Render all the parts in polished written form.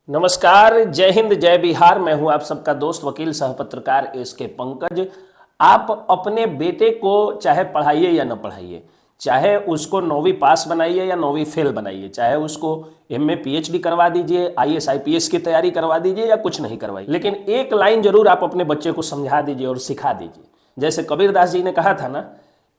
नमस्कार, जय हिंद, जय बिहार। मैं हूं आप सबका दोस्त वकील सह पत्रकार एसके पंकज। आप अपने बेटे को चाहे पढ़ाइए या न पढ़ाइए, चाहे उसको 9वीं पास बनाइए या 9वीं फेल बनाइए, चाहे उसको एमए पीएचडी करवा दीजिए, आईएएस आईपीएस की तैयारी करवा दीजिए या कुछ नहीं करवाइए, लेकिन एक लाइन जरूर आप अपने बच्चे को समझा दीजिए और सिखा दीजिए। जैसे कबीरदास जी ने कहा था ना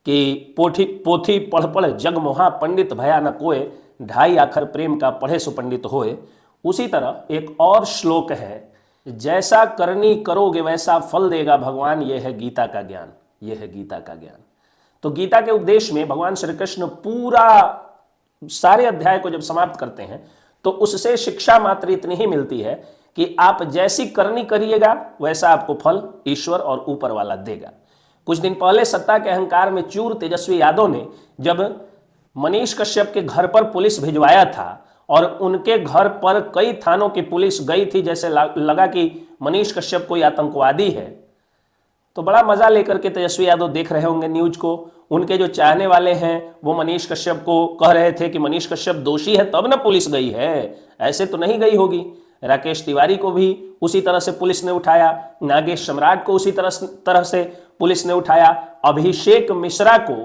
कि पोथी पोथी पढ़ पढ़ जग मोहा, पंडित भया न कोय, ढाई आखर प्रेम का पढ़े सो पंडित होए। उसी तरह एक और श्लोक है, जैसा करनी करोगे वैसा फल देगा भगवान, यह है गीता का ज्ञान, यह है गीता का ज्ञान। तो गीता के उपदेश में भगवान श्री कृष्ण पूरा सारे अध्याय को जब समाप्त करते हैं तो उससे शिक्षा मात्र इतनी ही मिलती है कि आप जैसी करनी करिएगा वैसा आपको फल ईश्वर और ऊपर वाला देगा। कुछ दिन पहले सत्ता के अहंकार में चूर तेजस्वी यादव ने जब मनीष कश्यप के घर पर पुलिस भिजवाया था और उनके घर पर कई थानों की पुलिस गई थी, जैसे लगा कि मनीष कश्यप कोई आतंकवादी है, तो बड़ा मजा लेकर के तेजस्वी यादव देख रहे होंगे न्यूज को। उनके जो चाहने वाले हैं वो मनीष कश्यप को कह रहे थे कि मनीष कश्यप दोषी है तब ना पुलिस गई है, ऐसे तो नहीं गई होगी। राकेश तिवारी को भी उसी तरह से पुलिस ने उठाया, नागेश सम्राट को उसी तरह से पुलिस ने उठाया, अभिषेक मिश्रा को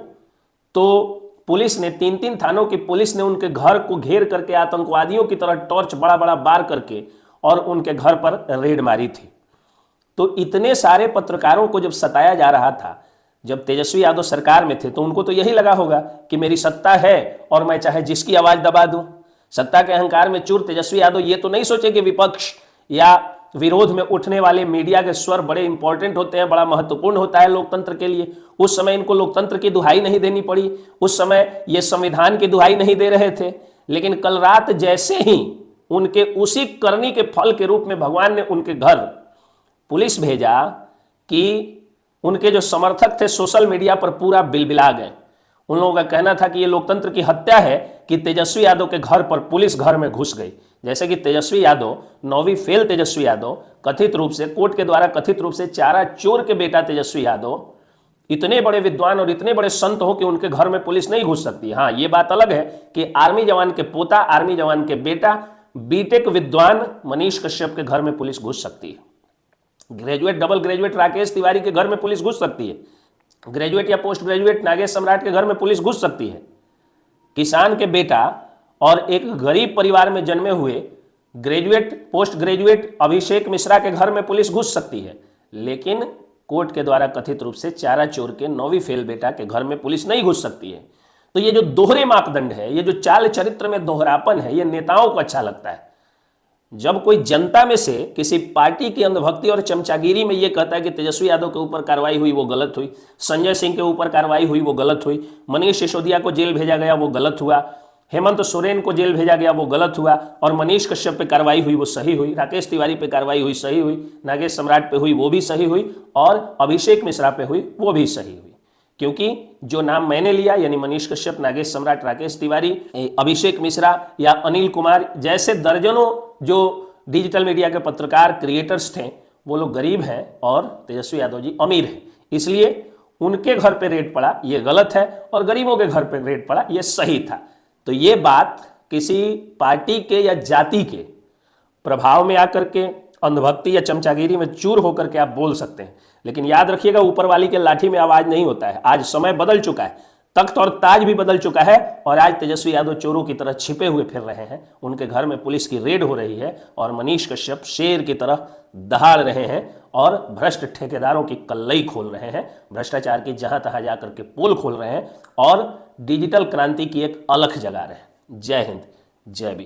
तो पुलिस ने 3-3 थानों की पुलिस ने उनके घर को घेर करके आतंकवादियों की तरह टॉर्च बड़ा बड़ा बार करके और उनके घर पर रेड मारी थी। तो इतने सारे पत्रकारों को जब सताया जा रहा था, जब तेजस्वी यादव सरकार में थे, तो उनको तो यही लगा होगा कि मेरी सत्ता है और मैं चाहे जिसकी आवाज दबा दूं। सत्ता के अहंकार में चूर तेजस्वी यादव ये तो नहीं सोचे कि विपक्ष या विरोध में उठने वाले मीडिया के स्वर बड़े इंपॉर्टेंट होते हैं, बड़ा महत्वपूर्ण होता है लोकतंत्र के लिए। उस समय इनको लोकतंत्र की दुहाई नहीं देनी पड़ी, उस समय ये संविधान की दुहाई नहीं दे रहे थे। लेकिन कल रात जैसे ही उनके उसी करनी के फल के रूप में भगवान ने उनके घर पुलिस भेजा कि उनके जो समर्थक थे सोशल मीडिया पर पूरा बिलबिला गए। उन लोगों का कहना था कि ये लोकतंत्र की हत्या है कि तेजस्वी यादव के घर पर पुलिस घर में घुस गई। जैसे कि तेजस्वी यादव, 9वीं फेल तेजस्वी यादव, कथित रूप से कोर्ट के द्वारा कथित रूप से चारा चोर के बेटा तेजस्वी यादव इतने बड़े विद्वान और इतने बड़े संत हो कि उनके घर में पुलिस नहीं घुस सकती। हाँ, ये बात अलग है कि आर्मी जवान के पोता, आर्मी जवान के बेटा, बीटेक विद्वान मनीष कश्यप के घर में पुलिस घुस सकती है। Graduate, double graduate Rakesh Tiwari के घर में पुलिस घुस सकती है। ग्रेजुएट या पोस्ट ग्रेजुएट नागेश सम्राट के घर में पुलिस घुस सकती है। किसान के बेटा और एक गरीब परिवार में जन्मे हुए graduate, post graduate Abhishek Mishra के घर में पुलिस घुस सकती है, लेकिन कोर्ट के द्वारा कथित रूप से चारा चोर के 9वीं फेल बेटा के घर में पुलिस नहीं घुस सकती है। तो ये जो दोहरे मापदंड है, ये जो चाल चरित्र में दोहरापन है, ये नेताओं को अच्छा लगता है। जब कोई जनता में से किसी पार्टी की अंधभक्ति और चमचागिरी में ये कहता है कि तेजस्वी यादव के ऊपर कार्रवाई हुई वो गलत हुई, संजय सिंह के ऊपर कार्रवाई हुई वो गलत हुई, मनीष सिसोदिया को जेल भेजा गया वो गलत हुआ, हेमंत सोरेन को जेल भेजा गया वो गलत हुआ, और मनीष कश्यप पे कार्रवाई हुई वो सही हुई, राकेश तिवारी पे कार्रवाई हुई सही हुई, नागेश सम्राट पे हुई वो भी सही हुई, और अभिषेक मिश्रा पे हुई वो भी सही हुई। क्योंकि जो नाम मैंने लिया यानी मनीष कश्यप, नागेश सम्राट, राकेश तिवारी, अभिषेक मिश्रा या अनिल कुमार जैसे दर्जनों जो डिजिटल मीडिया के पत्रकार क्रिएटर्स थे, वो लोग गरीब हैं और तेजस्वी यादव जी अमीर हैं। इसलिए उनके घर पे रेड पड़ा ये गलत है और गरीबों के घर पे रेड पड़ा ये सही था। तो ये बात किसी पार्टी के या जाति के प्रभाव में आकर के, अंधभक्ति या चमचागिरी में चूर होकर के आप बोल सकते हैं, लेकिन याद रखिएगा ऊपर वाली के लाठी में आवाज नहीं होता है। आज समय बदल चुका है, तख्त और ताज भी बदल चुका है, और आज तेजस्वी यादव चोरों की तरह छिपे हुए फिर रहे हैं। उनके घर में पुलिस की रेड हो रही है और मनीष कश्यप शेर की तरह दहाड़ रहे हैं और भ्रष्ट ठेकेदारों की कल्लई खोल रहे हैं, भ्रष्टाचार की जहां तहां जाकर के पोल खोल रहे हैं और डिजिटल क्रांति की एक अलख जगा रहे हैं। जय हिंद, जय भी।